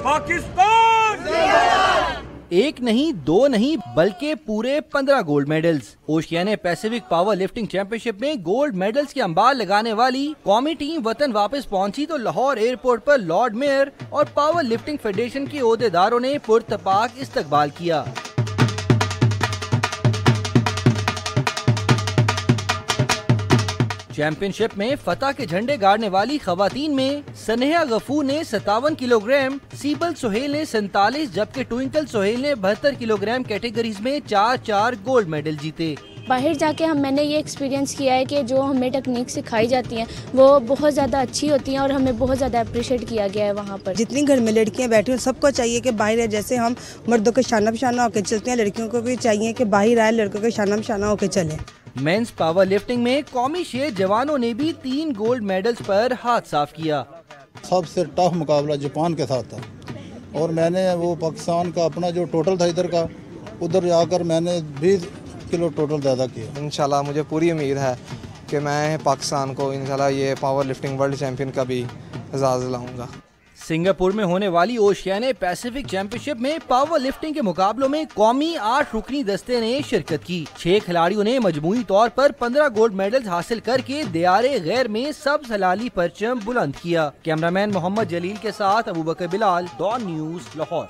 पाकिस्तान। एक नहीं, दो नहीं, बल्कि पूरे 15 gold medals. Oceania Pacific powerlifting championship में गोल्ड मेडल्स के अंबार लगाने वाली कौमी टीम वतन वापस पहुंची तो लाहौर एयरपोर्ट पर लॉर्ड मेयर और पावर लिफ्टिंग फेडरेशन के ओहदेदारों ने पुरतपाक इस्तकबाल किया। चैंपियनशिप में फतह के झंडे गाड़ने वाली खवातीन में सनेहा गफूर ने 57 किलोग्राम, सीबल सोहेल ने 47 जबकि ट्विंकल सोहेल ने 72 किलोग्राम कैटेगरीज में 4 गोल्ड मेडल जीते। बाहर जाके मैंने ये एक्सपीरियंस किया है कि जो हमें टेक्निक सिखाई जाती हैं वो बहुत ज़्यादा अच्छी होती हैं और हमें बहुत ज़्यादा अप्रिशिएट किया गया है वहाँ पर। जितनी घर में लड़कियाँ बैठी हैं सबको चाहिए कि बाहर जैसे हम मर्दों के शाना बशाना होकर चलते हैं, लड़कियों को भी चाहिए कि बाहर आए, लड़कों के शाना बशाना होकर चलें। मेंस पावर लिफ्टिंग में कौमी शेर जवानों ने भी 3 गोल्ड मेडल्स पर हाथ साफ किया। सबसे टफ मुकाबला जापान के साथ था और मैंने वो पाकिस्तान का अपना जो टोटल था इधर का, उधर जाकर मैंने 20 किलो टोटल ज़्यादा किया। इंशाल्लाह मुझे पूरी उम्मीद है कि मैं पाकिस्तान को इंशाल्लाह ये पावर लिफ्टिंग वर्ल्ड चैंपियन का भी एजाज़ दिलाऊंगा। सिंगापुर में होने वाली ओशियाने पैसिफिक चैंपियनशिप में पावर लिफ्टिंग के मुकाबलों में कौमी 8 रुकनी दस्ते ने शिरकत की। 6 खिलाड़ियों ने मजमूई तौर पर 15 गोल्ड मेडल्स हासिल करके दियारे गैर में सब्ज़ हलाली परचम बुलंद किया। कैमरामैन मोहम्मद जलील के साथ अबू बकर बिलाल, डॉन न्यूज़, लाहौर।